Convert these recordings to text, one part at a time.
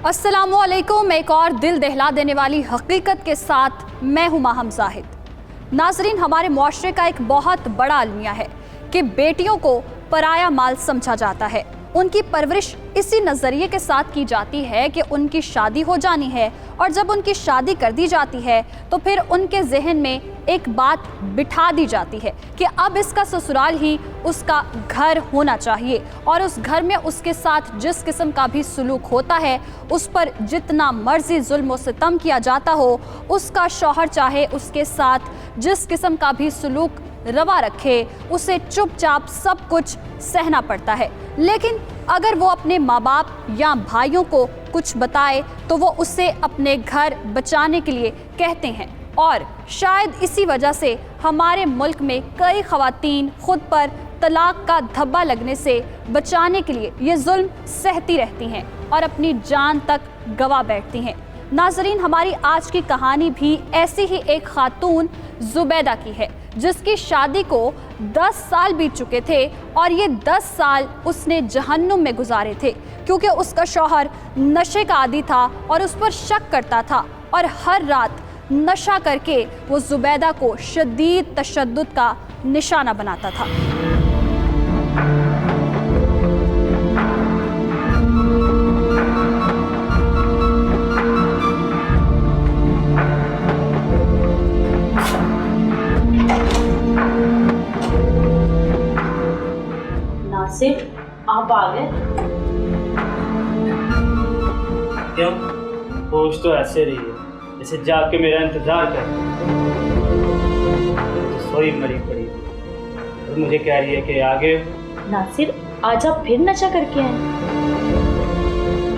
अस्सलामुअलैकुम। एक और दिल दहला देने वाली हकीकत के साथ मैं हूं माहम जाहिद। नाजरीन, हमारे मुआशरे का एक बहुत बड़ा अलमिया है कि बेटियों को पराया माल समझा जाता है। उनकी परवरिश इसी नज़रिए के साथ की जाती है कि उनकी शादी हो जानी है, और जब उनकी शादी कर दी जाती है तो फिर उनके जहन में एक बात बिठा दी जाती है कि अब इसका ससुराल ही उसका घर होना चाहिए, और उस घर में उसके साथ जिस किस्म का भी सलूक होता है, उस पर जितना मर्जी जुल्म व सितम किया जाता हो, उसका शौहर चाहे उसके साथ जिस किस्म का भी सलूक रवा रखे, उसे चुपचाप सब कुछ सहना पड़ता है। लेकिन अगर वो अपने माँ बाप या भाइयों को कुछ बताए तो वो उसे अपने घर बचाने के लिए कहते हैं, और शायद इसी वजह से हमारे मुल्क में कई ख़वातीन खुद पर तलाक का धब्बा लगने से बचाने के लिए ये जुल्म सहती रहती हैं और अपनी जान तक गवा बैठती हैं। नाजरीन, हमारी आज की कहानी भी ऐसी ही एक खातून जुबैदा की है, जिसकी शादी को 10 साल बीत चुके थे, और ये 10 साल उसने जहन्नुम में गुजारे थे, क्योंकि उसका शौहर नशे का आदी था और उस पर शक करता था, और हर रात नशा करके वो जुबैदा को शदीद तशद्दुद का निशाना बनाता था। नासिर, आप आ गए? क्यों? होश तो ऐसे रही है जैसे जाग के मेरा इंतजार कर तो सोई मरी पड़ी और मुझे कह रही है कि आगे। नासिर, आज आप फिर नशा करके आए?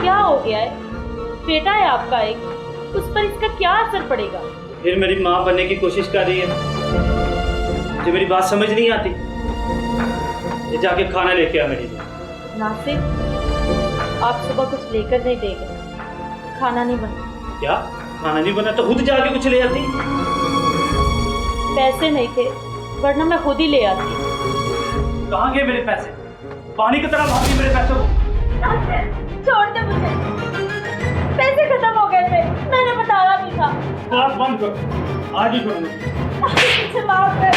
क्या हो गया है? बेटा है आपका एक, उस पर इसका क्या असर पड़ेगा? फिर मेरी माँ बनने की कोशिश कर रही है, मुझे मेरी बात समझ नहीं आती। ये जाके खाना लेके आ मेरी। नासिर, आप सुबह कुछ लेकर नहीं देंगे, खाना नहीं बना। क्या खाना नहीं बना तो खुद जाके कुछ ले आती। पैसे नहीं थे, वरना मैं खुद ही ले आती। कहाँ गए मेरे पैसे? पानी की तरह भागी मेरे पैसों को। छोड़ दे मुझे, पैसे खत्म हो गए थे, मैंने बताया भी था। बात बंद करो, आज ही छोड़ूंगा। मुझे माफ कर,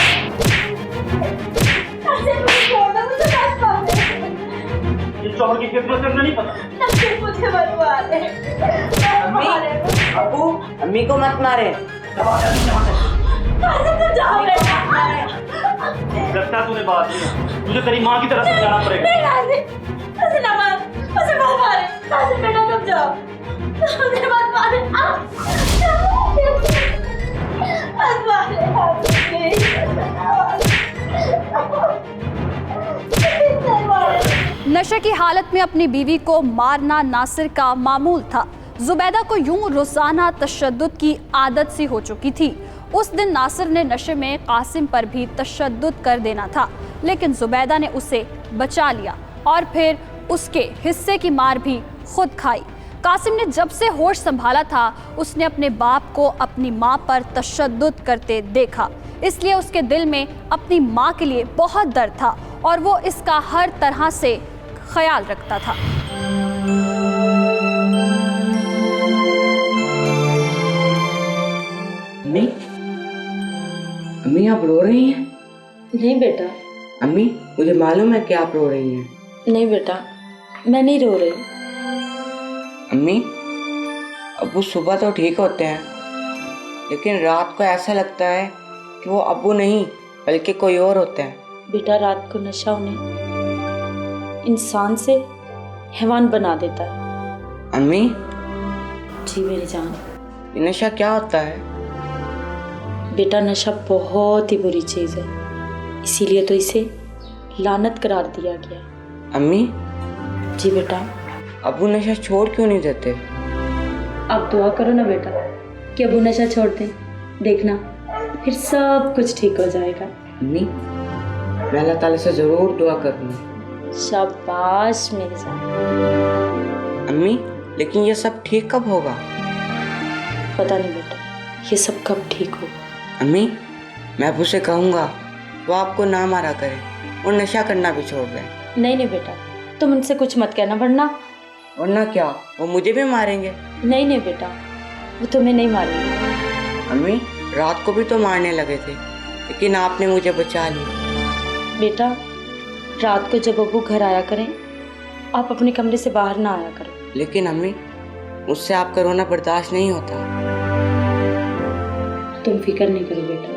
मुझे छोड़ दो, मुझे बस माफ कर। ये शौहर की खिदमत करना नहीं पता। मुझे बर्बाद है। अम्मी, अबू, अम्मी को मत मारे। लगता तूने बात नहीं, मुझे तेरी माँ की तरह समझाना पड़ेगा। नहीं नाज़िर, मुझे ना मार, मुझे मत मारे। नाज़िर बेटा, तुम जाओ, मुझे मत मारे। मत मारे। नशे की हालत में अपनी बीवी को मारना नासिर का मामूल था। जुबैदा को यूं रोजाना तशद्दुद की आदत सी हो चुकी थी। उस दिन नासिर ने नशे में कासिम पर भी तशद्दुद कर देना था, लेकिन जुबैदा ने उसे बचा लिया और फिर उसके हिस्से की मार भी खुद खाई। कासिम ने जब से होश संभाला था, उसने अपने बाप को अपनी माँ पर तशद्दुद करते देखा, इसलिए उसके दिल में अपनी माँ के लिए बहुत दर्द था और वो इसका हर तरह से ख्याल रखता था। अम्मी, अम्मी आप रो रही हैं? नहीं बेटा। अम्मी, मुझे मालूम है कि आप रो रही हैं। नहीं बेटा, मैं नहीं रो रही। अम्मी, अब्बू सुबह तो ठीक होते हैं, लेकिन रात को ऐसा लगता है कि वो अब्बू नहीं बल्कि कोई और होते हैं। बेटा, रात को नशा उन्हें इंसान से हैवान बना देता है। अम्मी, जी मेरी जान। ये नशा क्या होता है? बेटा, नशा बहुत ही बुरी चीज़ है, इसीलिए तो इसे लानत करार दिया गया है। अम्मी, जी बेटा। अब्बू नशा छोड़ क्यों नहीं देते? आप दुआ करो ना बेटा कि अबू नशा छोड़ दें, देखना फिर सब कुछ ठीक हो जाएगा। अम्मी, मैं अल्लाह ताला से ज़रूर दुआ करूँगी। शाबाश मेरी जान। अम्मी, लेकिन ये सब ठीक कब होगा? पता नहीं बेटा, ये सब कब ठीक होगा। अम्मी, मैं अब्बू से कहूँगा वो आपको ना मारा करे और नशा करना भी छोड़ दें। नहीं नहीं बेटा, तुम उनसे कुछ मत कहना, वरना वरना क्या, वो मुझे भी मारेंगे। नहीं नहीं बेटा, वो तुम्हें नहीं मारेंगे। अम्मी, रात को भी तो मारने लगे थे, लेकिन आपने मुझे बचा लिया। बेटा, रात को जब अब्बू घर आया करें, आप अपने कमरे से बाहर ना आया करो। लेकिन अम्मी, मुझसे आपका रोना बर्दाश्त नहीं होता। तुम फिक्र नहीं करो बेटा,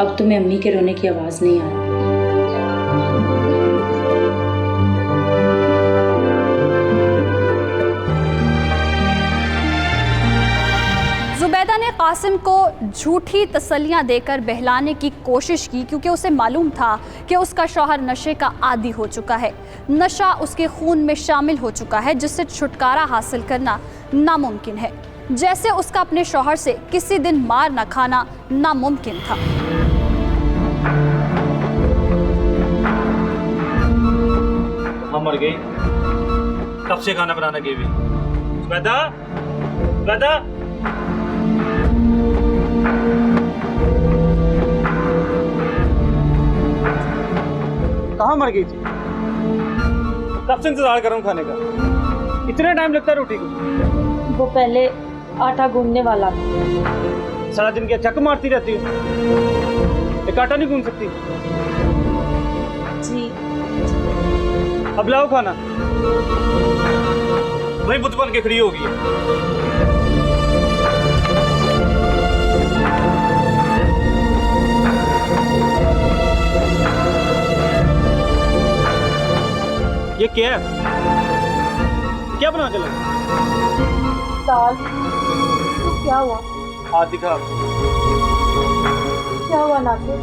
अब तुम्हें अम्मी के रोने की आवाज़ नहीं आ रही। जुबैदा ने कासिम को झूठी तसल्लियां देकर बहलाने की कोशिश की, क्योंकि उसे मालूम था कि उसका शौहर नशे का आदी हो चुका है। नशा उसके खून में शामिल हो चुका है, जिससे छुटकारा हासिल करना नामुमकिन है, जैसे उसका अपने शौहर से किसी दिन मार न खाना नामुमकिन था। हम मर गई, कब से खाना बनाना गई हुई। जुबैदा, जुबैदा, कहाँ मर गई थी? कब से इंतजार कर रहा हूँ खाने का, इतना टाइम लगता है रोटी को। वो पहले आटा गूंदने वाला। सारा दिन क्या चक मारती रहती हो? एक आटा नहीं गूंद सकती? जी। अब लाओ खाना। वही बुत बन के खड़ी होगी। ये क्या है? क्या बना के लगा? दाल। तो क्या हुआ? हाथ दिखा। क्या हुआ नासिर?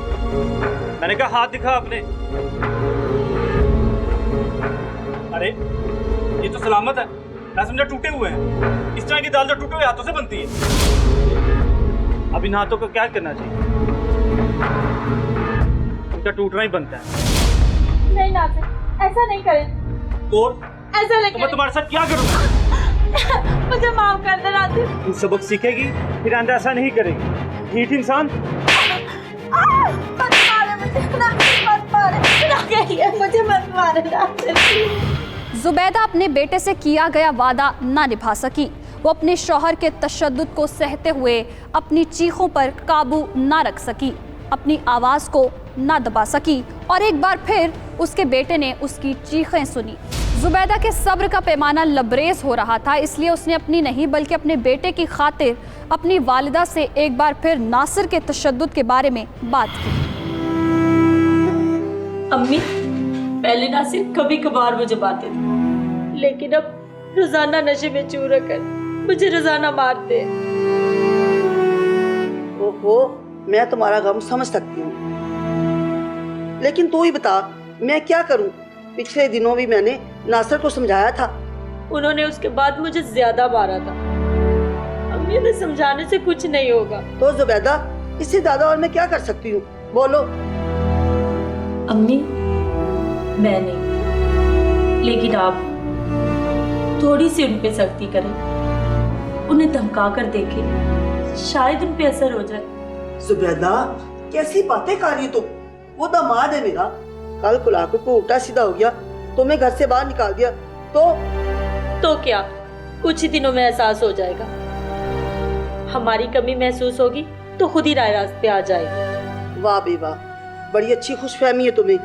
मैंने कहा हाथ दिखा आपने। अरे ये तो सलामत है, मैं समझा टूटे हुए हैं। इस तरह की दाल तो टूटे हुए हाथों से बनती है। अब इन हाथों को क्या करना चाहिए? इनका टूटना ही बनता है। नहीं नासिर, ऐसा नहीं करें। और ऐसा नहीं तो मैं करें। तुम्हारे साथ क्या करूँगा? मुझे माफ कर दे नासिर। तू सबक सीखेगी, फिर आइंदा ऐसा नहीं करेगी। ढीठ इंसान। मत मारे मुझे नासिर, मत मारे। मुझे मत मारे नासिर। जुबैदा अपने बेटे से किया गया वादा ना निभा सकी। वो अपने शौहर के तशद्दुद को सहते हुए अपनी चीखों पर काबू ना रख सकी, अपनी आवाज़ को ना दबा सकी, और एक बार फिर उसके बेटे ने उसकी चीखें सुनी। जुबैदा के सब्र का पैमाना लबरेज हो रहा था, इसलिए उसने अपनी नहीं बल्कि अपने बेटे की खातिर अपनी वालिदा से एक बार फिर नासिर के तशद्दुद के बारे में बात की। अम्मी, पहले नासिर कभी कभार मुझे मारते थे, लेकिन अब रोजाना नशे में चूर कर मुझे रोजाना मारते। ओहो, मैं तुम्हारा गम समझ सकती हूँ, लेकिन तू ही बता मैं क्या करूँ। पिछले दिनों भी मैंने नासिर को समझाया था। उन्होंने उसके बाद मुझे ज्यादा मारा था। अम्मी, उन्हें समझाने से कुछ नहीं होगा। तो जुबैदा, इससे ज्यादा और मैं क्या कर सकती हूँ, बोलो। अम्मी, मैं नहीं, लेकिन आप थोड़ी सी उन पे सख्ती करें, उन्हें धमका कर देखें, शायद उन पे असर हो जाए। जुबैदा, कैसी बातें कर रही हो तुम? वो दामाद है मेरा, कल कुलाकुर को उल्टा सीधा हो गया, तुम्हें घर से बाहर निकाल दिया तो क्या, कुछ ही दिनों में एहसास हो जाएगा। हमारी कमी महसूस होगी तो खुद ही राय रास्ते आ जाएगी। वाह बे वाह, बड़ी अच्छी खुशफहमी है तुम्हें।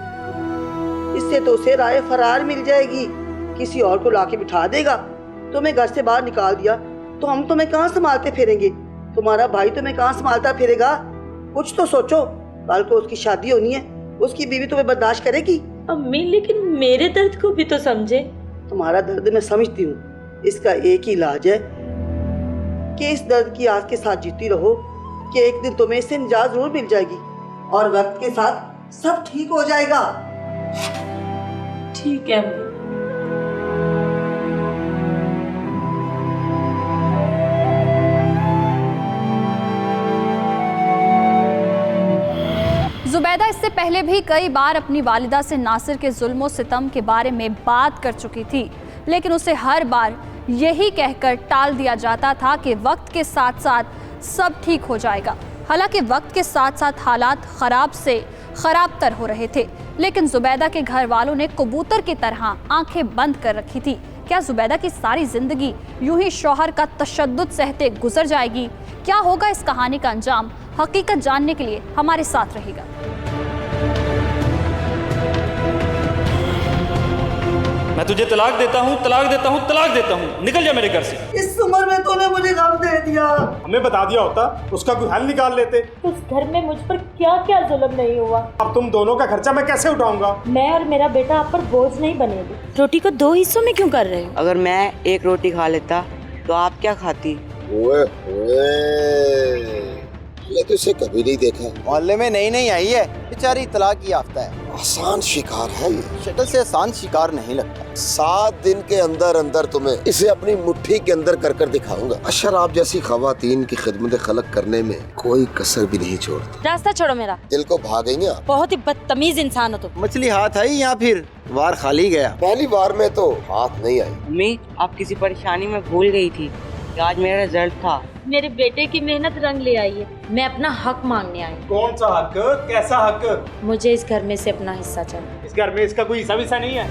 इससे तो उसे राय फरार मिल जाएगी, किसी और को लाके बिठा देगा। तुम्हें घर से बाहर निकाल दिया तो हम तुम्हें कहाँ संभालते फिरेंगे? तुम्हारा भाई तुम्हें कहाँ संभालता फिरेगा? कुछ तो सोचो, कल को उसकी शादी होनी है, उसकी बीवी तुम्हें बर्दाश्त करेगी? अम्मी, लेकिन मेरे दर्द को भी तो समझे। तुम्हारा दर्द मैं समझती हूँ, इसका एक ही इलाज है कि इस दर्द की आग के साथ जीती रहो कि एक दिन तुम्हें इससे निजात जरूर मिल जाएगी और वक्त के साथ सब ठीक हो जाएगा। ठीक है अम्मी। जुबैदा इससे पहले भी कई बार अपनी वालिदा से नासिर के जुल्म सितम के बारे में बात कर चुकी थी, लेकिन उसे हर बार यही कहकर टाल दिया जाता था कि वक्त के साथ साथ सब ठीक हो जाएगा। हालांकि वक्त के साथ साथ हालात ख़राब से ख़राब तर हो रहे थे, लेकिन जुबैदा के घर वालों ने कबूतर की तरह आंखें बंद कर रखी थी क्या जुबैदा की सारी जिंदगी यूं ही शौहर का तशद्दुद सहते गुजर जाएगी? क्या होगा इस कहानी का अंजाम? हकीकत जानने के लिए हमारे साथ रहेगा। मैं तुझे तलाक देता हूँ, तलाक देता हूँ, तलाक देता हूँ, निकल जा मेरे घर से। इस उम्र में तूने मुझे गम दे दिया। हमें बता दिया होता, उसका कोई हल निकाल लेते। उस घर में मुझ पर क्या क्या जुल्म नहीं हुआ। अब तुम दोनों का खर्चा मैं कैसे उठाऊंगा? मैं और मेरा बेटा आप पर बोझ नहीं बनेगी। रोटी को 2 हिस्सों में क्यों कर रहे हो? अगर मैं एक रोटी खा लेता तो आप क्या खाती? ओए मैं तो इसे कभी नहीं देखा। मोहल्ले में नई आई है, बेचारी तलाक की याफ्ता है। आसान शिकार है ये। शक्ल से आसान शिकार नहीं लगता। 7 दिन के अंदर अंदर तुम्हें इसे अपनी मुट्ठी के अंदर कर कर दिखाऊंगा। अशराब जैसी खवातीन की खिदमत खलक करने में कोई कसर भी नहीं छोड़ती। रास्ता छोड़ो मेरा। दिल को भागेंगे आप। बहुत ही बदतमीज इंसान हो तुम। मछली हाथ आई या फिर वार खाली गया? पहली बार में तो हाथ नहीं आई। मम्मी, आप किसी परेशानी में भूल गई थी कि आज मेरा रिजल्ट था। मेरे बेटे की मेहनत रंग ले आई है। मैं अपना हक मांगने आई। कौन सा हक? कैसा हक? मुझे इस घर में से अपना हिस्सा चाहिए। इस घर में इसका कोई हिस्सा विस्सा नहीं है।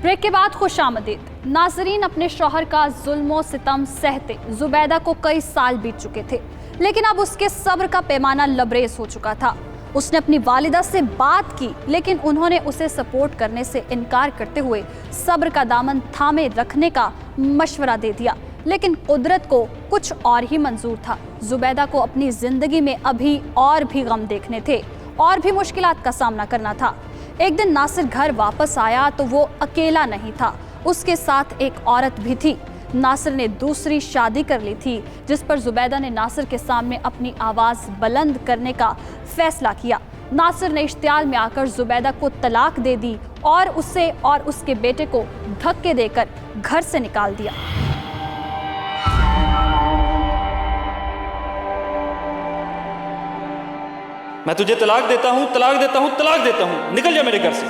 ब्रेक के बाद खुशामदीद। नाजरीन, अपने शौहर का जुल्मों सितम सहते जुबैदा को कई साल बीत चुके थे, लेकिन अब उसके सब्र का पैमाना लबरेज हो चुका था। उसने अपनी वालिदा से बात की, लेकिन उन्होंने उसे सपोर्ट करने से इनकार करते हुए सब्र का दामन थामे रखने का मशवरा दे दिया। लेकिन कुदरत को कुछ और ही मंजूर था। जुबैदा को अपनी जिंदगी में अभी और भी गम देखने थे और भी मुश्किलात का सामना करना था। एक दिन नासिर घर वापस आया तो वो अकेला नहीं था, उसके साथ एक औरत भी थी। नासिर ने दूसरी शादी कर ली थी, जिस पर जुबैदा ने नासिर के सामने अपनी आवाज़ बुलंद करने का फैसला किया। नासिर ने इश्तियाल में आकर जुबैदा को तलाक दे दी और उसे और उसके बेटे को धक्के देकर घर से निकाल दिया। मैं तुझे तलाक देता हूँ, तलाक देता हूँ, तलाक देता हूँ, निकल जा मेरे घर से।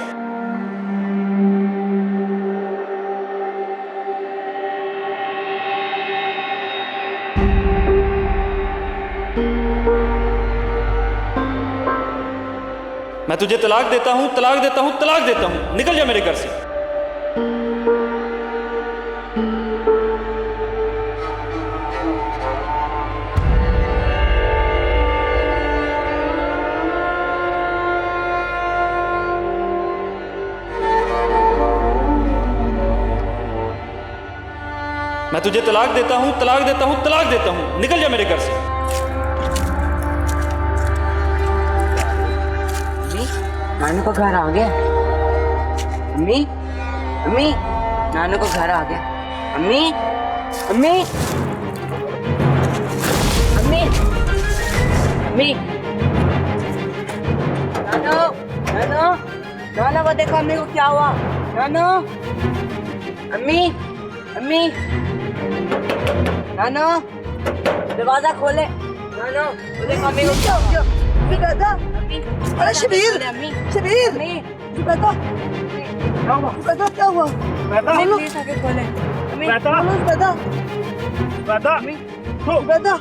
मैं तुझे तलाक देता हूँ, तलाक देता हूँ, तलाक देता हूँ, निकल जा मेरे घर से। मैं तुझे तलाक देता हूँ, तलाक देता हूँ, तलाक देता हूँ, निकल जा मेरे घर से। नानू का घर आ गया। अम्मी, अम्मी, नानू का घर आ गया। अम्मी, अम्मी, अम्मी, अम्मी, नानू, नानू, नानू को देखो अम्मी को क्या हुआ। नानू, अम्मी, अम्मी, नानू, दरवाजा खोले। नानू, वो देखो अम्मी को क्या हुआ। जुबैदा, अरे शबीर, शबीर, जुबैदा, जुबैदा क्या हुआ? बोलो, बेटा, बोलो जुबैदा, बेटा, जुबैदा।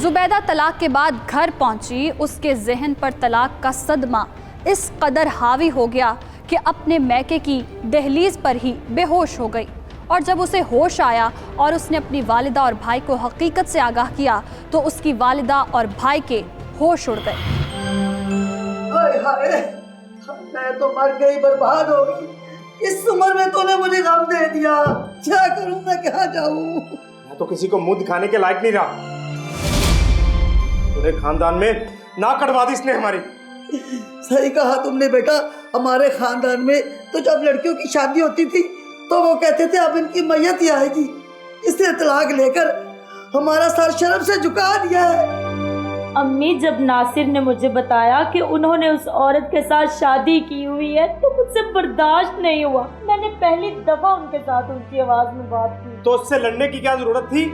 जुबैदा तलाक के बाद घर पहुंची। उसके जहन पर तलाक का सदमा इस कदर हावी हो गया कि अपने मैके की दहलीज पर ही बेहोश हो गई। और जब उसे होश आया और उसने अपनी वालिदा और भाई को हकीकत से आगाह किया तो उसकी वालिदा और भाई के होश उड़ गए। हाय हाय, मैं तो मर गई, बर्बाद हो गई। इस उम्र में तूने मुझे गम दे दिया। क्या करूं मैं, कहाँ जाऊं? मैं तो किसी को मुंह दिखाने के लायक नहीं रहा। पूरे खानदान में ना कटवा दी इसने हमारी। सही कहा तुमने बेटा। हमारे खानदान में तो जब लड़कियों की शादी होती थी तो वो कहते थे अब इनकी मैयत ही आएगी। इसने तलाक लेकर हमारा सर शर्म से झुका दिया है। अम्मी, जब नासिर ने मुझे बताया कि उन्होंने उस औरत के साथ शादी की हुई है तो मुझसे बर्दाश्त नहीं हुआ। मैंने पहली दफा उनके साथ उनकी आवाज में बात की। तो उससे लड़ने की क्या जरूरत थी?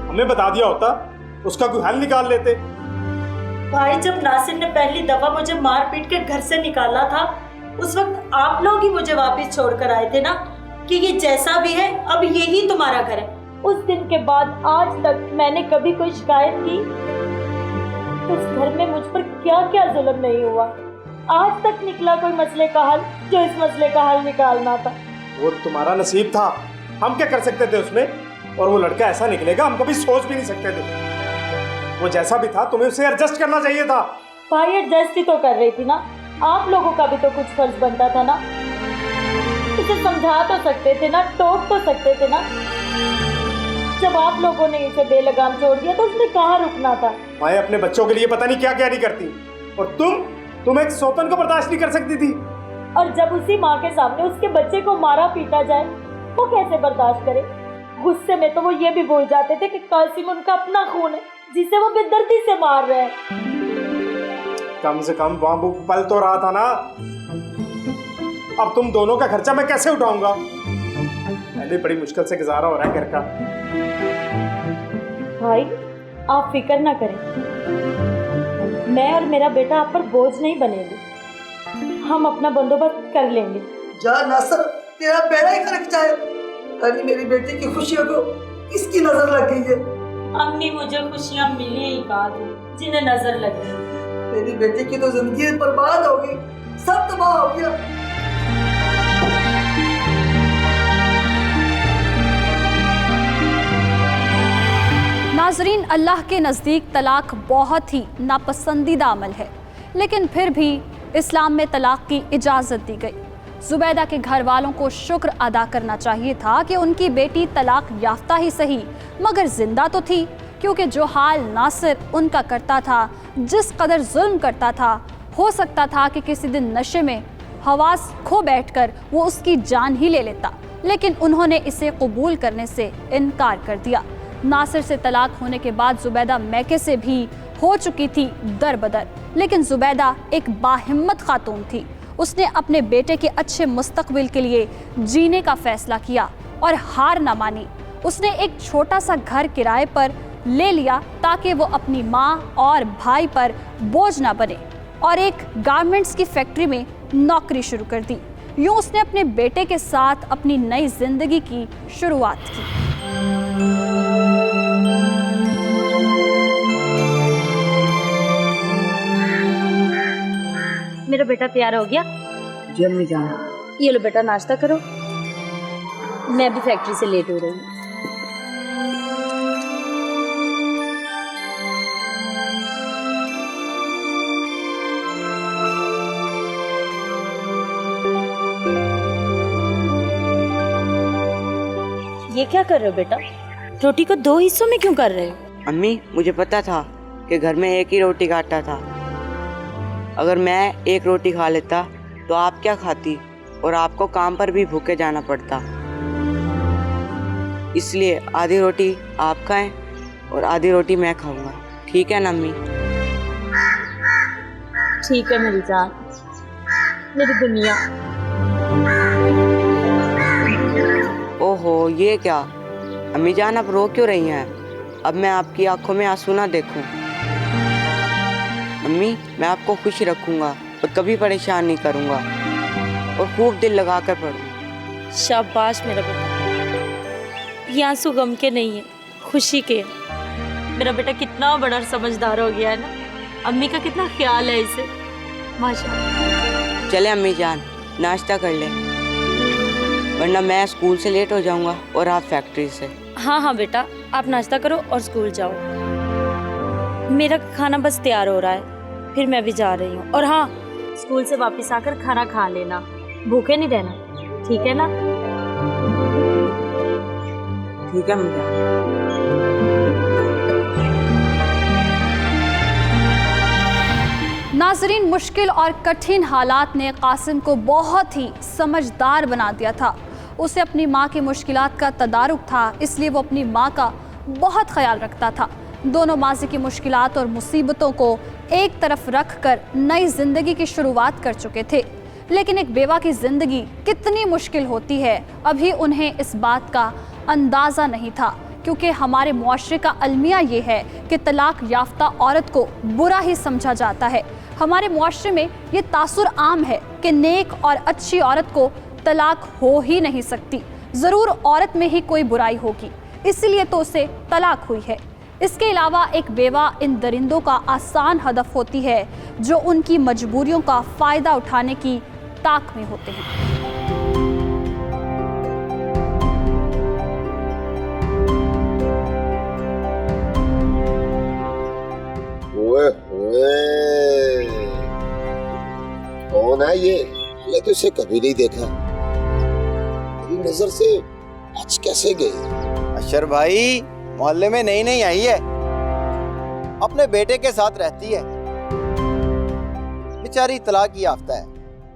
हमें बता दिया होता, उसका कोई हल निकाल लेते। भाई, जब नासिर ने पहली दफा मुझे मार पीट के घर से निकाला था, उस वक्त आप लोग ही मुझे वापस छोड़कर आए थे ना कि ये जैसा भी है अब यही तुम्हारा घर है। उस दिन के बाद आज तक मैंने कभी कोई शिकायत की? उस घर में मुझ पर क्या क्या जुल्म नहीं हुआ। आज तक निकला कोई मसले का हल जो इस मसले का हल निकालना था। वो तुम्हारा नसीब था, हम क्या कर सकते थे उसमें? और वो लड़का ऐसा निकलेगा हम कभी सोच भी नहीं सकते थे। वो जैसा भी था तुम्हें उसे एडजस्ट करना चाहिए था। भाई, एडजस्ट ही तो कर रही थी ना। आप लोगों का भी तो कुछ फर्ज बनता था ना। उसे समझा तो सकते थे ना, टोक तो सकते थे ना। जब आप लोगों ने इसे बेलगाम छोड़ दिया तो उसने कहाँ रुकना था? माए अपने बच्चों के लिए पता नहीं क्या क्या नहीं करती, और तुम एक सोतन को बर्दाश्त नहीं कर सकती थी। और जब उसी माँ के सामने उसके बच्चे को मारा पीटा जाए वो कैसे बर्दाश्त करे? गुस्से में तो वो ये भी भूल जाते थे कि कासिम उनका अपना खून है जिसे वो बेदर्दी से मार रहे हैं। कम से कम वहां वो पल तो रहा था ना। अब तुम दोनों का खर्चा मैं कैसे उठाऊंगा? पहले बड़ी मुश्किल से गुजारा हो रहा है घर का। भाई, आप फिक्र ना करें, मैं और मेरा बेटा आप पर बोझ नहीं बनेंगे। हम अपना बंदोबस्त कर लेंगे। जा नासर, तेरा बेड़ा ही खड़क जाए। अरे मेरी बेटी की खुशियों को किसकी नजर लग गई है? अम्मी, मुझे खुशियाँ मिली ही कहा थी जिन्हें नजर लगी। मेरी बेटी की तो जिंदगी बर्बाद हो गई, सब तबाह हो गया। नाजरीन, अल्लाह के नज़दीक तलाक बहुत ही नापसंदीदा अमल है, लेकिन फिर भी इस्लाम में तलाक की इजाज़त दी गई। जुबैदा के घर वालों को शुक्र अदा करना चाहिए था कि उनकी बेटी तलाक याफ्ता ही सही मगर जिंदा तो थी, क्योंकि जो हाल नासिर उनका करता था, जिस कदर जुल्म करता था, हो सकता था कि किसी दिन नशे में हवास खो बैठकर वो उसकी जान ही ले लेता, लेकिन उन्होंने इसे कबूल करने से इनकार कर दिया। नासिर से तलाक होने के बाद जुबैदा मैके से भी हो चुकी थी दरबदर, लेकिन जुबैदा एक बाहिम्मत खातून थी। उसने अपने बेटे के अच्छे मुस्तकबिल के लिए जीने का फैसला किया और हार न मानी। उसने एक छोटा सा घर किराए पर ले लिया ताकि वो अपनी माँ और भाई पर बोझ न बने, और एक गारमेंट्स की फैक्ट्री में नौकरी शुरू कर दी। यूँ उसने अपने बेटे के साथ अपनी नई जिंदगी की शुरुआत की। मेरा बेटा तैयार हो गया? जी अम्मी जान। ये लो बेटा, नाश्ता करो। मैं भी फैक्ट्री से लेट हो रही हूँ। ये क्या कर रहे हो बेटा? रोटी को 2 हिस्सों में क्यों कर रहे हो? अम्मी, मुझे पता था कि घर में एक ही रोटी का आटा था। अगर मैं एक रोटी खा लेता तो आप क्या खाती, और आपको काम पर भी भूखे जाना पड़ता। इसलिए आधी रोटी आप खाएं और आधी रोटी मैं खाऊंगा, ठीक है ना अम्मी? ठीक है मेरी जान, मेरी दुनिया। ओहो, ये क्या अम्मी जान, अब रो क्यों रही हैं? अब मैं आपकी आंखों में आंसू ना देखूं। अम्मी, मैं आपको खुश रखूंगा और कभी परेशान नहीं करूंगा, और खूब दिल लगा कर पढ़ूंगा। शाबाश मेरा बेटा। ये आंसू गम के नहीं है, खुशी के। मेरा बेटा कितना बड़ा समझदार हो गया है ना। अम्मी का कितना ख्याल है इसे, माशाल्लाह। चले अम्मी जान, नाश्ता कर ले, वरना मैं स्कूल से लेट हो जाऊंगा और आप फैक्ट्री से। हाँ हाँ बेटा, आप नाश्ता करो और स्कूल जाओ। मेरा खाना बस तैयार हो रहा है, फिर मैं भी जा रही हूँ। और हाँ, स्कूल से वापस आकर खाना खा लेना, भूखे नहीं रहना, ठीक है ना? ठीक है अम्मी जान। नाजरीन, मुश्किल और कठिन हालात ने कासिम को बहुत ही समझदार बना दिया था। उसे अपनी माँ की मुश्किलात का तदारुक था, इसलिए वो अपनी माँ का बहुत ख्याल रखता था। दोनों माजी की मुश्किलात और मुसीबतों को एक तरफ रखकर नई जिंदगी की शुरुआत कर चुके थे। लेकिन एक बेवा की जिंदगी कितनी मुश्किल होती है, अभी उन्हें इस बात का अंदाज़ा नहीं था, क्योंकि हमारे मुआशरे का अलमिया ये है कि तलाक याफ्ता औरत को बुरा ही समझा जाता है। हमारे मुआशरे में ये तासुर आम है कि नेक और अच्छी औरत को तलाक हो ही नहीं सकती, ज़रूर औरत में ही कोई बुराई होगी, इसलिए तो उसे तलाक हुई है। इसके अलावा एक बेवा इन दरिंदों का आसान हदफ होती है जो उनकी मजबूरियों का फ़ायदा उठाने की ताक में होते हैं। कौन है ये? मैं तो इसे कभी नहीं देखा। मेरी नजर से आज कैसे गई? अशर भाई मोहल्ले में नई नई आई है, अपने बेटे के साथ रहती है। बेचारी तलाक याफ्ता है,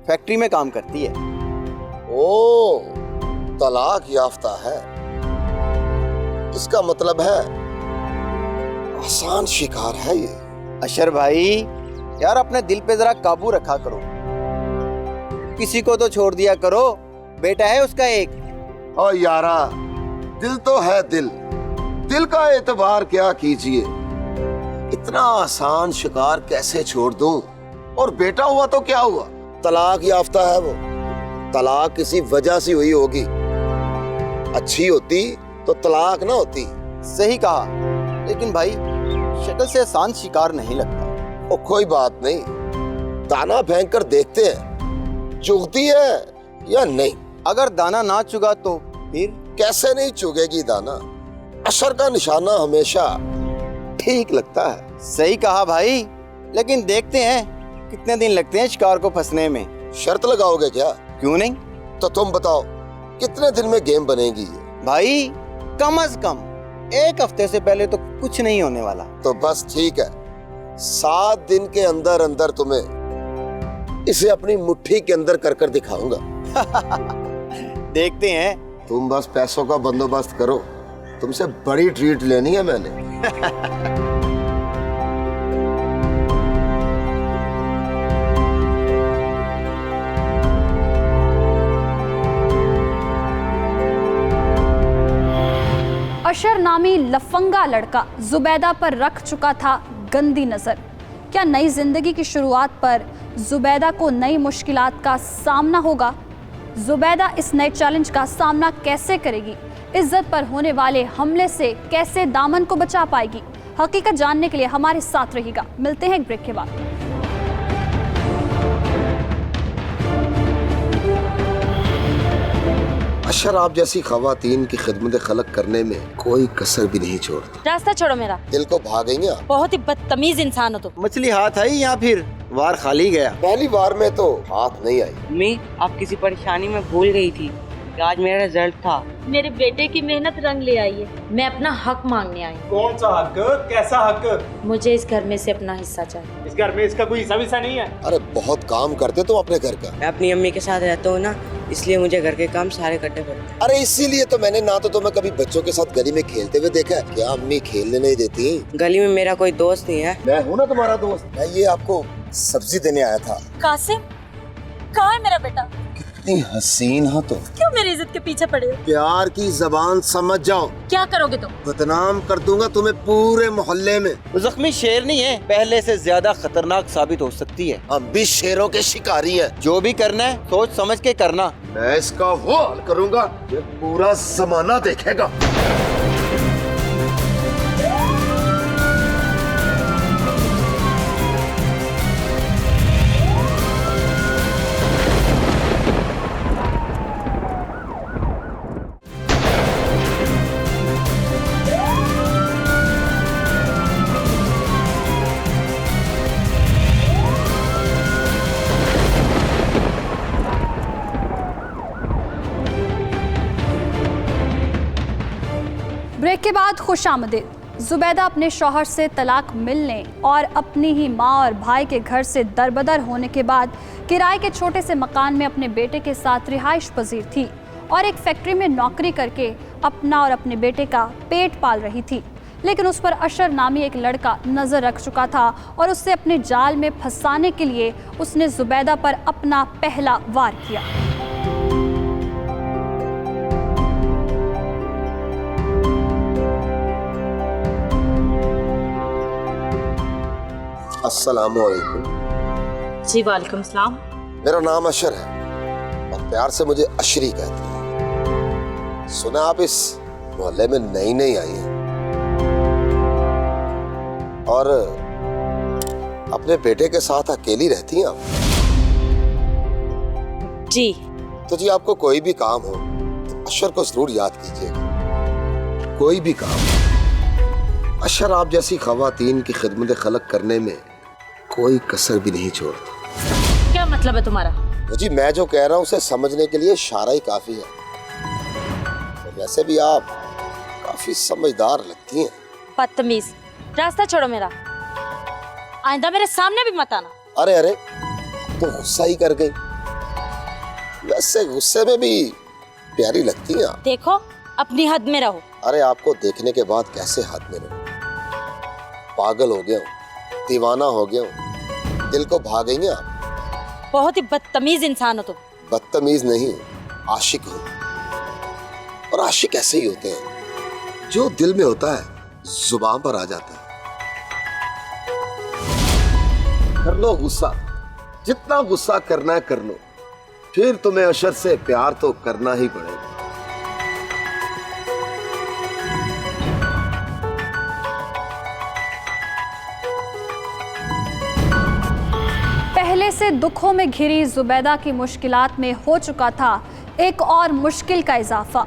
फैक्ट्री में काम करती है। ओ, तलाक याफ्ता है, इसका मतलब है आसान शिकार है ये। अशर भाई यार अपने दिल पे जरा काबू रखा करो, किसी को तो छोड़ दिया करो, बेटा है उसका एक। और यारा दिल तो है दिल, दिल का एतबार क्या कीजिए। इतना आसान शिकार कैसे छोड़ दूं? और बेटा हुआ तो क्या हुआ, तलाक याफ्ता है वो। तलाक किसी वजह से हुई होगी, अच्छी होती तो तलाक ना होती। सही कहा, लेकिन भाई शक्ल से आसान शिकार नहीं लगता। ओ कोई बात नहीं, दाना फेंक कर देखते हैं चुगती है या नहीं। अगर दाना ना चुगा तो फिर? कैसे नहीं चुगेगी दाना, अशर का निशाना हमेशा ठीक लगता है। सही कहा भाई, लेकिन देखते हैं कितने दिन लगते हैं शिकार को फंसने में। शर्त लगाओगे क्या? क्यों नहीं? तो तुम बताओ कितने दिन में गेम बनेगी ये? भाई कम से कम 1 हफ्ते से पहले तो कुछ नहीं होने वाला। तो बस ठीक है, 7 दिन के अंदर अंदर तुम्हें इसे अपनी मुट्ठी के अंदर कर कर दिखाऊंगा। देखते हैं। तुम बस पैसों का बंदोबस्त करो, तुमसे बड़ी ट्रीट लेनी है मैंने। अशर नामी लफंगा लड़का जुबैदा पर रख चुका था गंदी नज़र। क्या नई जिंदगी की शुरुआत पर जुबैदा को नई मुश्किलात का सामना होगा? जुबैदा इस नए चैलेंज का सामना कैसे करेगी? इज्जत पर होने वाले हमले से कैसे दामन को बचा पाएगी? हकीकत जानने के लिए हमारे साथ रहिएगा। मिलते हैं एक ब्रेक के बाद। अशर आप जैसी खवातीन की खिदमत खलक करने में कोई कसर भी नहीं छोड़ता। रास्ता छोड़ो मेरा, दिल को भा गई आप। बहुत ही बदतमीज इंसान हो तुम। मछली हाथ आई या फिर वार खाली गया? पहली बार में तो हाथ नहीं आई। अम्मी आप किसी परेशानी में भूल गई थी कि आज मेरा रिजल्ट था। मेरे बेटे की मेहनत रंग ले आई है, मैं अपना हक मांगने आई। कौन सा हक, कैसा हक? मुझे इस घर में से अपना हिस्सा चाहिए। इस घर में इसका कोई हिस्सा विस्सा नहीं है। अरे बहुत काम करते तुम अपने घर का। मैं अपनी अम्मी के साथ रहता हूँ ना, इसलिए मुझे घर के काम सारे करने पड़ते हैं। अरे इसीलिए तो मैंने ना तो तुम्हें कभी बच्चों के साथ गली में खेलते हुए देखा है। क्या अम्मी खेलने नहीं देती? गली में मेरा कोई दोस्त नहीं है। मैं हूँ ना तुम्हारा दोस्त। मैं ये आपको सब्जी देने आया था। कासिम, कहाँ है मेरा बेटा? कितनी हसीन हो तुम। क्यों मेरी इज्जत के पीछे पड़े हो? प्यार की जबान समझ जाओ। क्या करोगे तुम? बदनाम कर दूंगा तुम्हें पूरे मोहल्ले में। वो जख्मी शेर नहीं है, पहले से ज्यादा खतरनाक साबित हो सकती है। हम भी शेरों के शिकारी हैं। जो भी करना है सोच समझ के करना। मैं इसका वो हाल करूंगा ये पूरा जमाना देखेगा। ब्रेक के बाद खुशामदीद। जुबैदा अपने शौहर से तलाक मिलने और अपनी ही माँ और भाई के घर से दरबदर होने के बाद किराए के छोटे से मकान में अपने बेटे के साथ रिहाइश पजीर थी और एक फैक्ट्री में नौकरी करके अपना और अपने बेटे का पेट पाल रही थी। लेकिन उस पर अशर नामी एक लड़का नजर रख चुका था और उससे अपने जाल में फंसाने के लिए उसने जुबैदा पर अपना पहला वार किया। अस्सलामुअलैकुम। जी वालेकुम सलाम। मेरा नाम अशर है और प्यार से मुझे अशरी कहते हैं। सुना आप इस मोहल्ले में नई नई आई हैं और अपने बेटे के साथ अकेली रहती हैं आप? जी। तो जी आपको कोई भी काम हो तो अशर को जरूर याद कीजिएगा। कोई भी काम अशर आप जैसी खवातीन की खिदमत खलक करने में कोई कसर भी नहीं छोड़ता। क्या मतलब है तुम्हारा? तो जी मैं जो कह रहा हूँ उसे समझने के लिए इशारा ही काफी है। तो वैसे भी आप काफी समझदार लगती हैं। बदतमीज, रास्ता छोड़ो मेरा। आइंदा मेरे सामने भी मत आना। अरे अरे तो गुस्सा ही कर गई। वैसे गुस्से में भी प्यारी लगती हैं आप। देखो अपनी हद में रहो। अरे आपको देखने के बाद कैसे हद में रहूं? पागल हो गया हूँ, दीवाना हो गया हूँ, दिल को भा गई हैं आप। बहुत ही बदतमीज इंसान हो तुम। बदतमीज नहीं, आशिक हूँ। और आशिक ऐसे ही होते हैं, जो दिल में होता है जुबान पर आ जाता है। कर लो गुस्सा, जितना गुस्सा करना है कर लो, फिर तुम्हें अशर से प्यार तो करना ही पड़ेगा। पहले से दुखों में घिरी जुबैदा की मुश्किलात में हो चुका था एक और मुश्किल का इजाफा।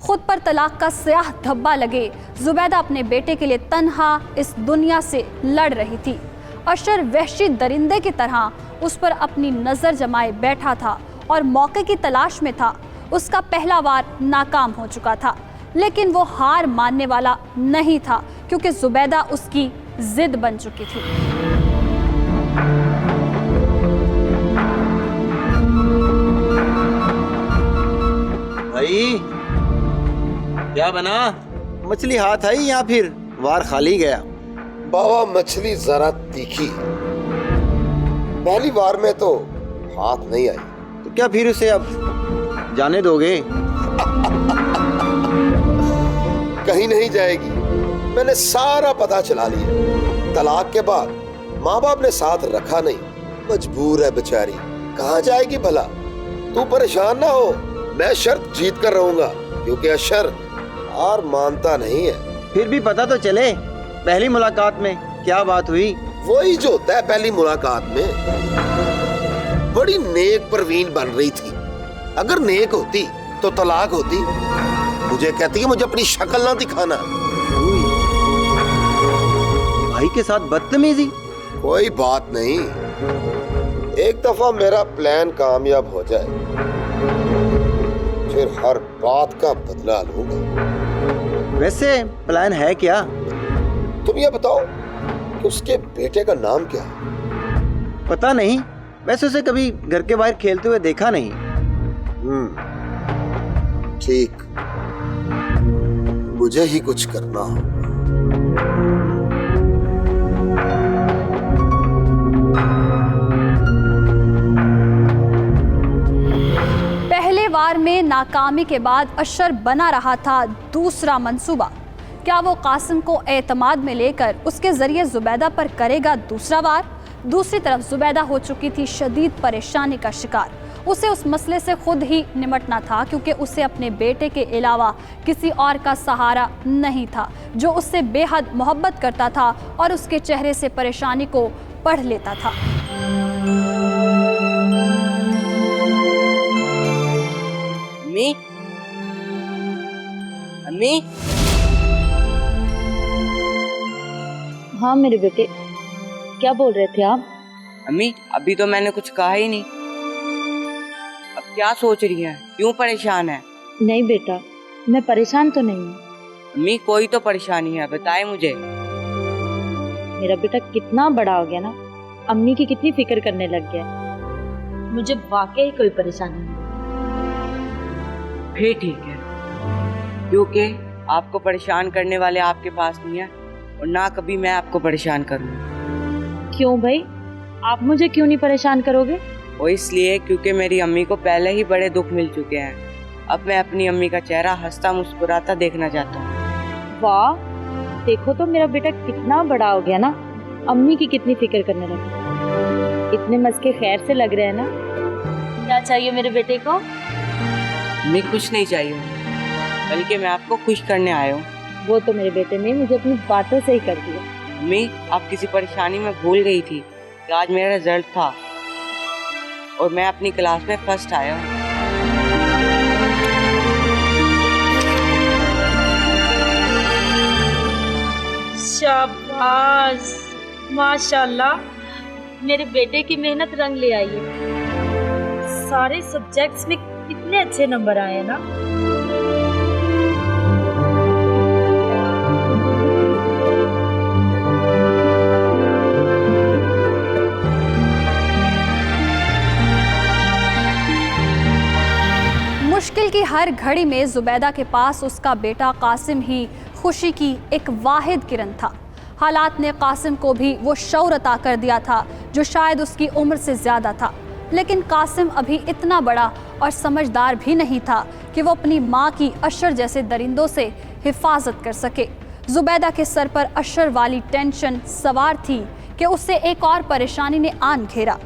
खुद पर तलाक का स्याह धब्बा लगे जुबैदा अपने बेटे के लिए तन्हा इस दुनिया से लड़ रही थी। अशर वहशी दरिंदे की तरह उस पर अपनी नज़र जमाए बैठा था और मौके की तलाश में था। उसका पहला वार नाकाम हो चुका था, लेकिन वो हार मानने वाला नहीं था क्योंकि जुबैदा उसकी जिद बन चुकी थी। भाई क्या बना? मछली हाथ आई या फिर वार खाली गया? बाबा मछली जरा तीखी है, पहली बार में तो हाथ नहीं आई। तो क्या फिर उसे अब जाने दोगे? कहीं नहीं जाएगी। मैंने सारा पता चला लिया। तलाक के बाद माँ बाप ने साथ रखा नहीं, मजबूर है बेचारी। कहाँ जाएगी भला? तू परेशान ना हो, मैं शर्त जीत कर रहूंगा क्योंकि अशर हार मानता नहीं है। फिर भी पता तो चले पहली मुलाकात में क्या बात हुई। वही जो होता है पहली मुलाकात में। बड़ी नेक परवीन बन रही थी। अगर नेक होती तो तलाक होती। मुझे कहती है मुझे अपनी शक्ल ना दिखाना। भाई के साथ बदतमीजी? कोई बात नहीं, एक दफा मेरा प्लान कामयाब हो जाए फिर हर बात का बदला लूंगा। वैसे प्लान है क्या? तुम ये बताओ कि उसके बेटे का नाम क्या है? पता नहीं, वैसे उसे कभी घर के बाहर खेलते हुए देखा नहीं। ठीक, मुझे ही कुछ करना हो। पहले वार में नाकामी के बाद अशर बना रहा था दूसरा मंसूबा। क्या वो कासिम को एतमाद में लेकर उसके जरिए जुबैदा पर करेगा दूसरा वार? दूसरी तरफ जुबैदा हो चुकी थी शदीद परेशानी का शिकार। उसे उस मसले से खुद ही निमटना था क्योंकि उसे अपने बेटे के अलावा किसी और का सहारा नहीं था जो उससे बेहद मोहब्बत करता था और उसके चेहरे से परेशानी को पढ़ लेता था। अम्मी, अम्मी। हाँ मेरे बेटे, क्या बोल रहे थे आप? अम्मी अभी तो मैंने कुछ कहा ही नहीं। अब क्या सोच रही हैं? क्यों परेशान है? नहीं बेटा, मैं परेशान तो नहीं हूँ। अम्मी कोई तो परेशानी है, बताए मुझे। मेरा बेटा कितना बड़ा हो गया ना, अम्मी की कितनी फिक्र करने लग गया। मुझे वाकई कोई परेशानी नहीं। फिर ठीक है, क्योंकि आपको परेशान करने वाले आपके पास नहीं है और ना कभी मैं आपको परेशान करूँ। क्यों भाई, आप मुझे क्यों नहीं परेशान करोगे? वो इसलिए क्योंकि मेरी अम्मी को पहले ही बड़े दुख मिल चुके हैं। अब मैं अपनी अम्मी का चेहरा हंसता मुस्कुराता देखना चाहता हूँ। वाह, देखो तो मेरा बेटा कितना बड़ा हो गया ना, अम्मी की कितनी फिक्र करने लगा। इतने मस्के खैर से लग रहे हैं ना। क्या चाहिए मेरे बेटे को? अम्मी कुछ नहीं चाहिए, बल्कि मैं आपको खुश करने आया हूँ। वो तो मेरे बेटे ने मुझे अपनी बातों से ही कर दिया। अम्मी, आप किसी परेशानी में भूल गई थी कि आज मेरा रिजल्ट था और मैं अपनी क्लास में फर्स्ट आया हूँ। शाबाश, माशाल्लाह, मेरे बेटे की मेहनत रंग ले आई है। सारे सब्जेक्ट्स में कितने अच्छे नंबर आए हैं ना। मुश्किल की हर घड़ी में जुबैदा के पास उसका बेटा कासिम ही खुशी की एक वाहिद किरण था। हालात ने कासिम को भी वो शौर अता कर दिया था जो शायद उसकी उम्र से ज़्यादा था, लेकिन कासिम अभी इतना बड़ा और समझदार भी नहीं था कि वो अपनी माँ की अशर जैसे दरिंदों से हिफाजत कर सके। जुबैदा के सर पर अशर वाली टेंशन सवार थी कि उससे एक और परेशानी ने आन घेरा।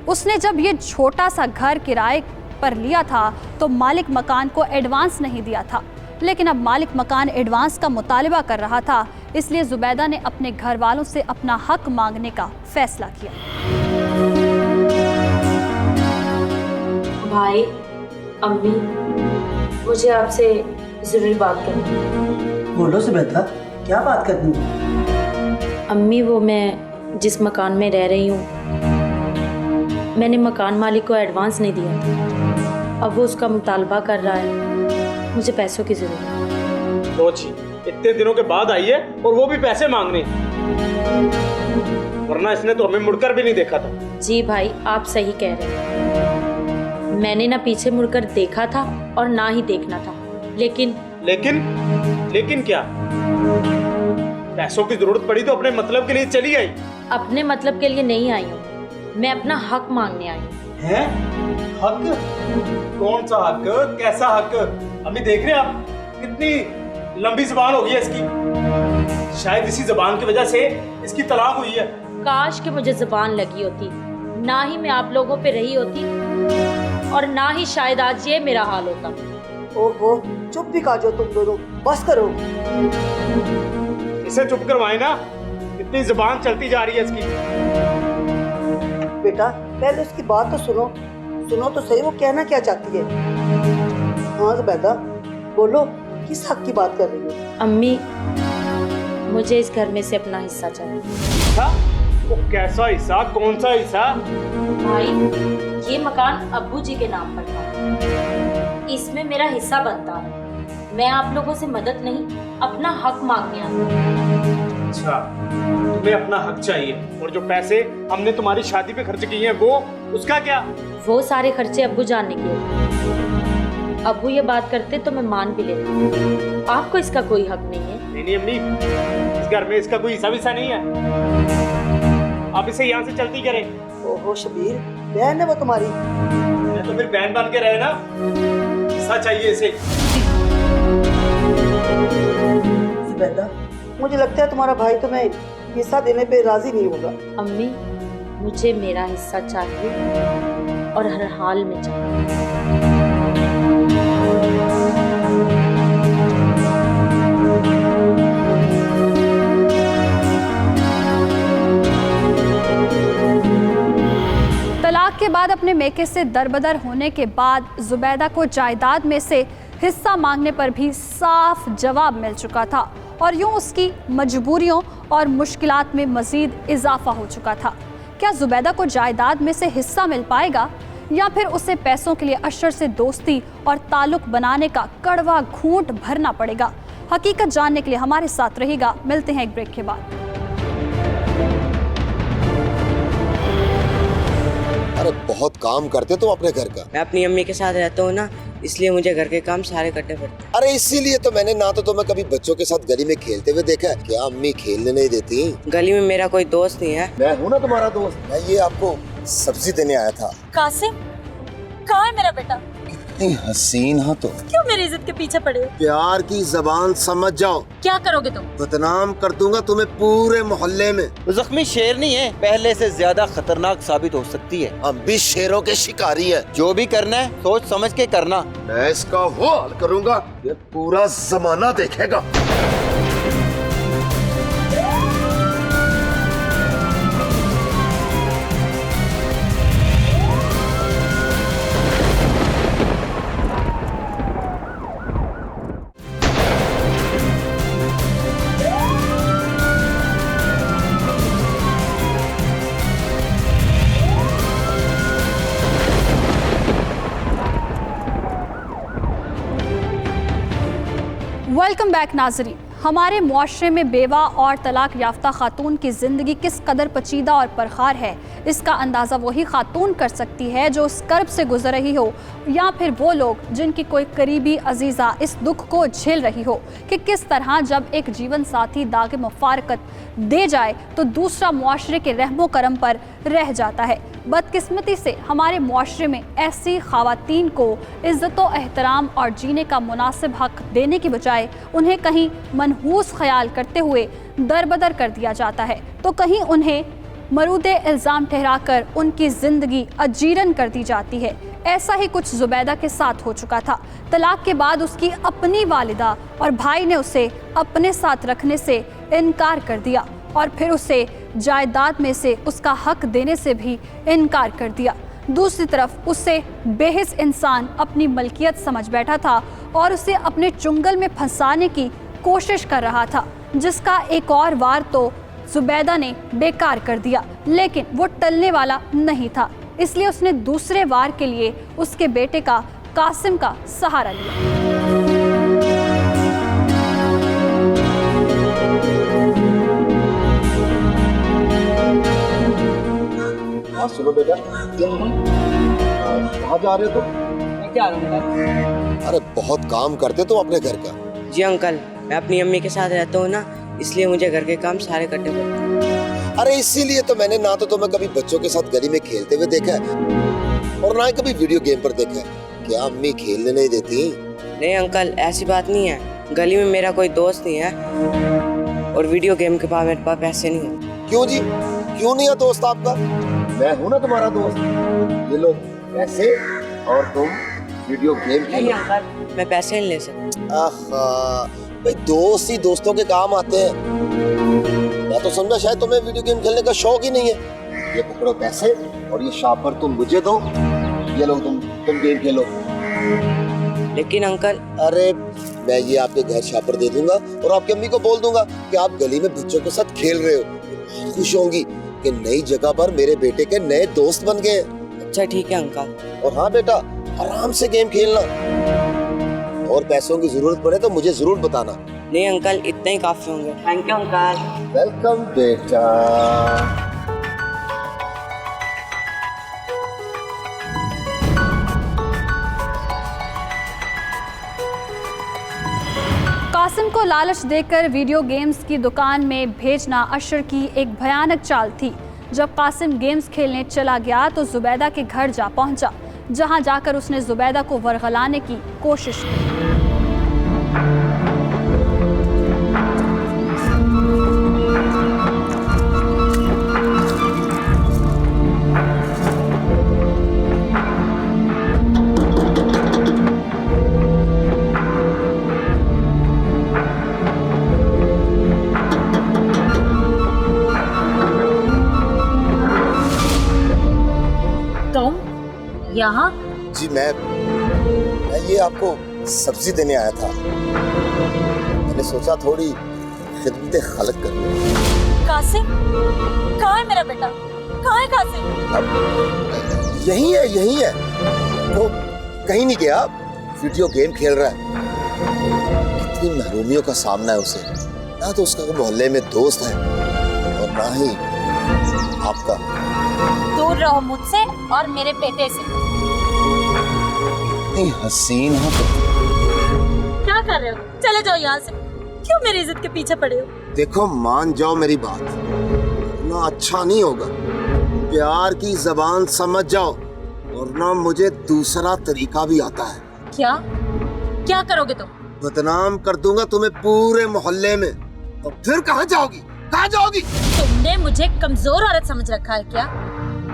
उसने जब ये छोटा सा घर किराए पर लिया था तो मालिक मकान को एडवांस नहीं दिया था, लेकिन अब मालिक मकान एडवांस का मुतालिबा कर रहा था। इसलिए जुबैदा ने अपने घर वालों से अपना हक मांगने का फैसला किया। भाई, अम्मी, मुझे आपसे जरूरी बात करनी है। बोलो सुबैदा, क्या बात करनी है? अम्मी, वो मैं जिस मकान में रह रही हूँ, मैंने मकान मालिक को एडवांस नहीं दिया था। अब वो उसका मुतालबा कर रहा है। मुझे पैसों की जरूरत है। सोची, इतने दिनों के बाद आई है और वो भी पैसे मांगने, वरना इसने तो हमें मुड़कर भी नहीं देखा था। जी भाई, आप सही कह रहे हैं। मैंने ना पीछे मुड़कर देखा था और ना ही देखना था, लेकिन लेकिन क्या? पैसों की जरूरत पड़ी तो अपने मतलब के लिए चली आई। अपने मतलब के लिए नहीं आई हूँ, मैं अपना हक मांगने आई हूँ। हैं? हक? कौन सा हक? कैसा हक? अभी देख रहे हैं आप कितनी लंबी जुबान हो गई है इसकी। शायद इसी जुबान की वजह से इसकी तलाक हुई है। काश कि मुझे जुबान लगी होती, ना ही मैं आप लोगों पे रही होती और ना ही शायद आज ये मेरा हाल होता। ओहो, चुप भी कर जाओ तुम दोनों, बस करो। इसे चुप करवाए ना, इतनी जुबान चलती जा रही है इसकी। बेटा, पहले उसकी बात तो सुनो तो सही, वो कहना क्या चाहती है। हाँ जुबैदा, बोलो, किस हक की बात कर रही हो? अम्मी, मुझे इस घर में से अपना हिस्सा चाहिए। हिस्सा? वो कैसा हिस्सा? कौन सा हिस्सा? भाई, ये मकान अब्बू जी के नाम पर था, इसमें मेरा हिस्सा बनता है। मैं आप लोगों से मदद नहीं, अपना हक मांगने आई हूँ। अच्छा, तुम्हें अपना हक चाहिए, और जो पैसे हमने तुम्हारी शादी पे खर्च किए हैं वो, उसका क्या? वो सारे खर्चे अब्बू जानने के लिए। अब्बू ये बात करते तो मैं मान भी लेती। आपको इसका कोई हक नहीं है। नहीं अम्मी, इस घर में इसका कोई हिस्सा विस्सा नहीं है। आप इसे यहाँ से चलती करें। ओहो शबीर, बहन है वो तुम्हारी। मैं तो फिर बहन बन के रहे ना, हिस्सा चाहिए इसे। जुबैदा, मुझे लगता है तुम्हारा भाई तुम्हें हिस्सा देने पे राजी नहीं होगा। अम्मी, मुझे मेरा हिस्सा चाहिए और हर हाल में चाहिए। तलाक के बाद अपने मेके से दरबदर होने के बाद जुबैदा को जायदाद में से हिस्सा मांगने पर भी साफ जवाब मिल चुका था और यूं उसकी मजबूरियों और मुश्किलात में मजीद इजाफा हो चुका था। क्या जुबैदा को जायदाद में से हिस्सा मिल पाएगा या फिर उसे पैसों के लिए अशर से दोस्ती और ताल्लुक बनाने का कड़वा घूंट भरना पड़ेगा? हकीकत जानने के लिए हमारे साथ रहिएगा। मिलते हैं एक ब्रेक के बाद। अरे बहुत काम करते तुम अपने घर का। मैं अपनी अम्मी के साथ रहता हूँ ना, इसलिए मुझे घर के काम सारे करने पड़ते हैं। अरे इसीलिए तो मैंने ना तो तुम्हें कभी बच्चों के साथ गली में खेलते हुए देखा है। क्या अम्मी खेलने नहीं देती? गली में मेरा कोई दोस्त नहीं है। मैं हूँ ना तुम्हारा दोस्त। मैं ये आपको सब्जी देने आया था। कासिम, कहाँ है मेरा बेटा? इतनी हसीन हो तो क्यों मेरी इज्जत के पीछे पड़े हो? प्यार की जबान समझ जाओ। क्या करोगे तुम? बदनाम कर दूंगा तुम्हें पूरे मोहल्ले में। जख्मी शेर नहीं है, पहले से ज्यादा खतरनाक साबित हो सकती है। हम भी शेरों के शिकारी है। जो भी करना है सोच समझ के करना। मैं इसका वो हाल करूंगा ये पूरा जमाना देखेगा। वेलकम बैक नाजरीन। हमारे मुआशरे में बेवा और तलाक याफ्ता खातून की ज़िंदगी किस कदर पचीदा और परखार है, इसका अंदाज़ा वही खातून कर सकती है जो उस कर्ब से गुजर रही हो, या फिर वो लोग जिनकी कोई करीबी अजीज़ा इस दुख को झेल रही हो कि किस तरह जब एक जीवन साथी दागे मुफारकत दे जाए तो दूसरा मुआशरे के रहमो करम पर रह जाता है। बदकिस्मती से हमारे मुआशरे में ऐसी ख़वातीन को इज़्ज़त व एहतराम और जीने का मुनासिब हक़ देने की बजाय उन्हें कहीं मनहूस ख्याल करते हुए दरबदर कर दिया जाता है, तो कहीं उन्हें मरूदे इल्ज़ाम ठहराकर उनकी ज़िंदगी अजीरन कर दी जाती है। ऐसा ही कुछ जुबैदा के साथ हो चुका था। तलाक के बाद उसकी अपनी वालिदा और भाई ने उसे अपने साथ रखने से इनकार कर दिया और फिर उसे जायदाद में से उसका हक देने से भी इनकार कर दिया। दूसरी तरफ उसे बेहिस इंसान अपनी मलकियत समझ बैठा था और उसे अपने चुंगल में फंसाने की कोशिश कर रहा था, जिसका एक और वार तो जुबैदा ने बेकार कर दिया, लेकिन वो टलने वाला नहीं था। इसलिए उसने दूसरे वार के लिए उसके बेटे का कासिम का सहारा लिया। सुनो बेटा, कहाँ जा रहे हो तुम? मैं क्या करूँगा? अरे बहुत काम करते तुम अपने घर का। जी अंकल, मैं अपनी अम्मी के साथ रहता हूँ ना, इसलिए मुझे घर के काम सारे करने पड़ते हैं। अरे इसीलिए तो मैंने ना तो तुम्हें कभी बच्चों के साथ गली में खेलते हुए देखा है और ना ही कभी वीडियो गेम पर देखा है। क्या अम्मी खेलने नहीं देती? नहीं अंकल, ऐसी बात नहीं है। गली में मेरा कोई दोस्त नहीं है और वीडियो गेम के पास मेरे पास पैसे नहीं हैं। क्यों जी, क्यों नहीं है दोस्त आपका? मैं हूँ ना तुम्हारा दोस्त। ये लो पैसे और तुम वीडियो गेम खेलो। नहीं अंकल, मैं पैसे नहीं ले सकता। आहा, भाई दोस्त ही दोस्तों के काम आते हैं। मैं तो समझा शायद तुम्हें वीडियो गेम खेलने का शौक ही नहीं है। ये पकड़ो पैसे और ये शापर तुम मुझे दो। ये लो तुम गेम खेलो। लेकिन अंकल, अरे मैं ये आपके घर शापर दे दूंगा और आपकी अम्मी को बोल दूंगा कि आप गली में बच्चों के साथ खेल रहे हो। बहुत खुश होंगी कि नई जगह पर मेरे बेटे के नए दोस्त बन गए। अच्छा ठीक है अंकल। और हाँ बेटा, आराम से गेम खेलना और पैसों की जरूरत पड़े तो मुझे जरूर बताना। नहीं अंकल, इतना ही काफी होंगे। Thank you uncle. वेलकम बेटा। कासिम को लालच देकर वीडियो गेम्स की दुकान में भेजना अशर की एक भयानक चाल थी। जब कासिम गेम्स खेलने चला गया तो जुबैदा के घर जा पहुंचा, जहां जाकर उसने जुबैदा को वरगलाने की कोशिश की। यहाँ? जी मैं ये आपको सब्जी देने आया था। मैंने सोचा थोड़ी खिदमत खलक कर लूं। कासिम, कहाँ है मेरा बेटा? कहाँ है कासिम? अब यही है। वो कहीं नहीं गया, वीडियो गेम खेल रहा है। कितनी महरूमियों का सामना है उसे। ना तो उसका मोहल्ले में दोस्त है और ना ही आपका। दूर रहो मुझसे और मेरे बेटे से। कितनी हसीन हो तुम। क्या कर रहे हो? चले जाओ यहाँ से। क्यों मेरी इज्जत के पीछे पड़े हो? देखो मान जाओ मेरी बात, ना अच्छा नहीं होगा। प्यार की जबान समझ जाओ, और ना मुझे दूसरा तरीका भी आता है। क्या क्या करोगे तुम? बदनाम कर दूंगा तुम्हें पूरे मोहल्ले में। तो फिर कहाँ जाओगी, कहाँ जाओगी? तुमने मुझे कमजोर औरत समझ रखा है क्या?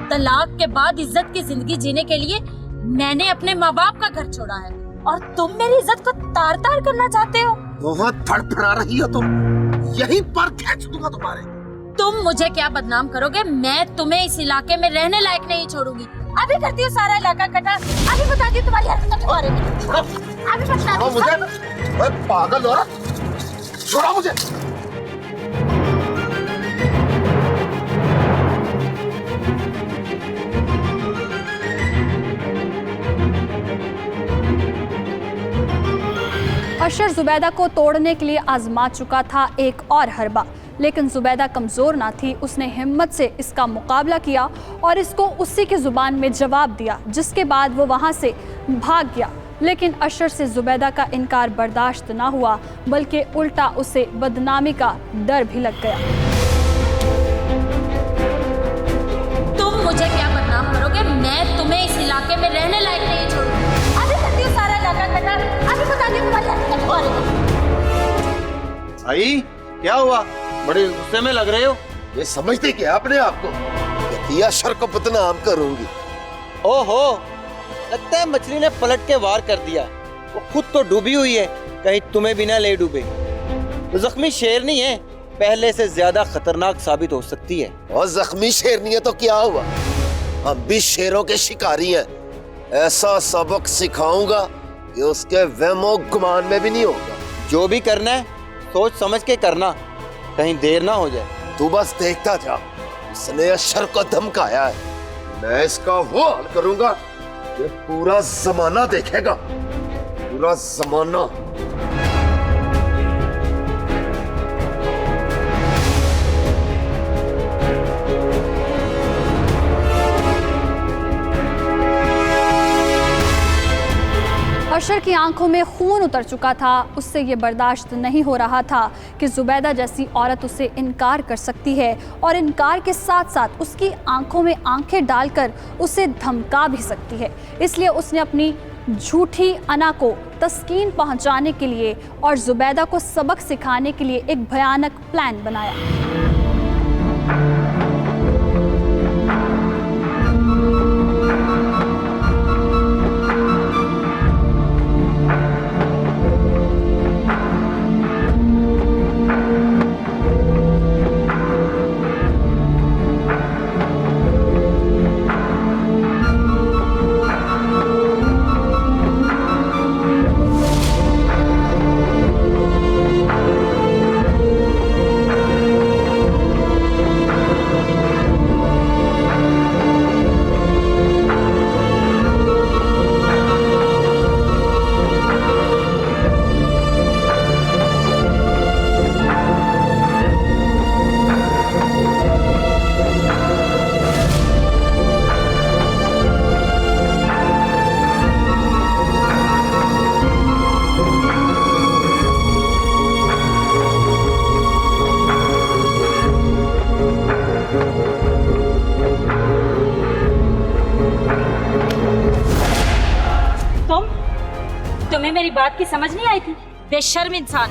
तलाक के बाद इज्जत की जिंदगी जीने के लिए मैंने अपने माँ बाप का घर छोड़ा है, और तुम मेरी इज्जत को तार तार करना चाहते हो? बहुत फड़फड़ा रही हो तुम, यहीं पर खींच दूंगा तुम्हारे। तुम मुझे क्या बदनाम करोगे? मैं तुम्हें इस इलाके में रहने लायक नहीं छोड़ूंगी। अभी करती हूँ सारा इलाका कटा, अभी बताती हूँ तुम्हारी हरकत के बारे में। अभी बताती हूँ। मुझे मैं पागल औरत, छोड़ो मुझे। अशर जुबैदा को तोड़ने के लिए आजमा चुका था एक और हरबा, लेकिन जुबैदा कमज़ोर ना थी। उसने हिम्मत से इसका मुकाबला किया और इसको उसी की ज़ुबान में जवाब दिया, जिसके बाद वो वहाँ से भाग गया। लेकिन अशर से जुबैदा का इनकार बर्दाश्त ना हुआ, बल्कि उल्टा उसे बदनामी का डर भी लग गया। तुम मुझे क्या बदनाम करोगे? मैं तुम्हें इस इलाके में रहने लायक नहीं छोड़ूंगी। अभी करती हूँ सारा इलाका कटा, अभी बताती हूँ तुम्हारी हरकत के बारे में। भाई क्या हुआ? बड़े गुस्से में लग रहे हो। ये समझते क्या अपने आप को? ये अशर को बदनाम करूंगी। ओहो, लगता है मछली ने पलट के वार कर दिया। वो खुद तो डूबी हुई है, कहीं तुम्हें भी ना ले डूबे। तो जख्मी शेरनी है, पहले से ज्यादा खतरनाक साबित हो सकती है। और जख्मी शेरनी है तो क्या हुआ, हम भी शेरों के शिकारी हैं। ऐसा सबक सिखाऊंगा कि उसके वहमो गुमान में भी नहीं होगा। जो भी करना है सोच समझ के करना, कहीं देर ना हो जाए। तू बस देखता जा, इसने अशर को धमकाया है। मैं इसका वो हाल करूंगा, ये पूरा जमाना देखेगा, पूरा जमाना। अशर की आंखों में खून उतर चुका था। उससे ये बर्दाश्त नहीं हो रहा था कि जुबैदा जैसी औरत उसे इनकार कर सकती है, और इनकार के साथ साथ उसकी आंखों में आंखें डालकर उसे धमका भी सकती है। इसलिए उसने अपनी झूठी अना को तस्कीन पहुंचाने के लिए और जुबैदा को सबक सिखाने के लिए एक भयानक प्लान बनाया। तुम्हें मेरी बात की समझ नहीं आई थी? बेशर्म इंसान।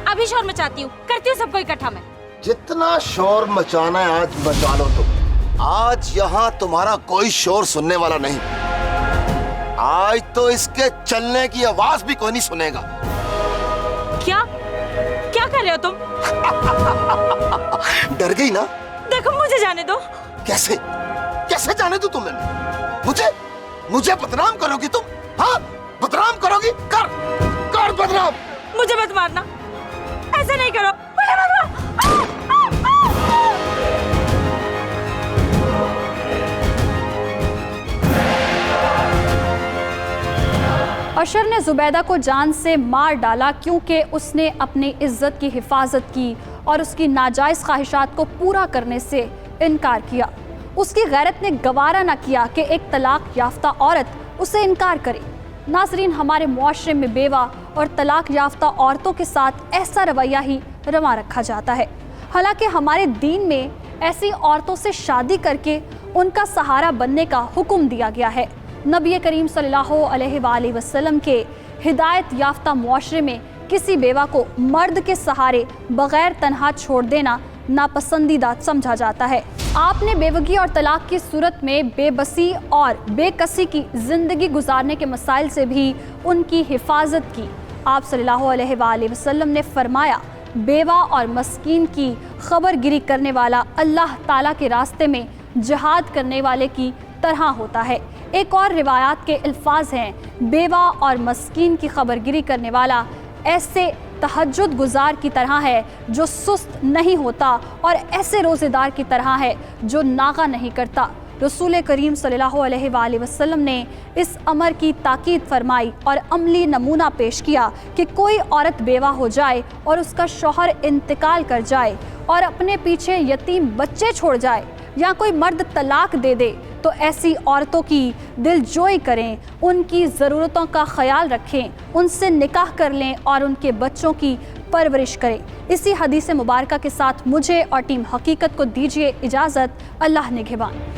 अभी शोर मचाती हूँ, करती हूँ सबको इकट्ठा मैं। जितना शोर मचाना है आज मचा लो तुम। आज यहाँ तुम्हारा कोई शोर सुनने वाला नहीं। आज तो इसके चलने की आवाज भी कोई नहीं सुनेगा। क्या क्या कर रहे हो तुम? डर गई ना? देखो मुझे जाने दो। कैसे कैसे जाने दो तुम्हें? मुझे बदनाम करोगी तुम? हाँ बदनाम करोगी? कर बदनाम। मुझे मत मारना, ऐसा नहीं करो, मुझे मत मार। अशर ने जुबैदा को जान से मार डाला क्योंकि उसने अपनी इज्जत की हिफाजत की और उसकी नाजायज़ ख्वाहिशात को पूरा करने से इनकार किया। उसकी गैरत ने गवारा न किया कि एक तलाक याफ्ता औरत उसे इनकार करें। नाज़रीन, हमारे मुआशरे में बेवा और तलाक याफ्ता औरतों के साथ ऐसा रवैया ही रमा रखा जाता है। हालांकि हमारे दीन में ऐसी औरतों से शादी करके उनका सहारा बनने का हुक्म दिया गया है। नबी करीम सल्लल्लाहु अलैहि वसल्लम के हिदायत याफ्ता मुआशरे में किसी बेवा को मर्द के सहारे बगैर तन्हा छोड़ देना नापसंदीदा समझा जाता है। आपने बेवगी और तलाक की सूरत में बेबसी और बेकसी की जिंदगी गुजारने के मसाइल से भी उनकी हिफाजत की। आप सल्लल्लाहु अलैहि वसल्लम ने फरमाया, बेवा और मस्कीन की खबरगिरी करने वाला अल्लाह ताला के रास्ते में जिहाद करने वाले की तरह होता है। एक और रिवायात के अल्फाज हैं, बेवा और मस्कीन की खबरगिरी करने वाला ऐसे तहज्जुद गुजार की तरह है जो सुस्त नहीं होता और ऐसे रोज़ेदार की तरह है जो नागा नहीं करता। रसूल करीम सल्लल्लाहु अलैहि वसल्लम ने इस अमर की ताकीद फरमाई और अमली नमूना पेश किया कि कोई औरत बेवा हो जाए और उसका शौहर इंतकाल कर जाए और अपने पीछे यतीम बच्चे छोड़ जाए या कोई मर्द तलाक दे दे तो ऐसी औरतों की दिलजोई करें, उनकी ज़रूरतों का ख्याल रखें, उनसे निकाह कर लें और उनके बच्चों की परवरिश करें। इसी हदीस मुबारका के साथ मुझे और टीम हकीकत को दीजिए इजाज़त। अल्लाह निगहबान।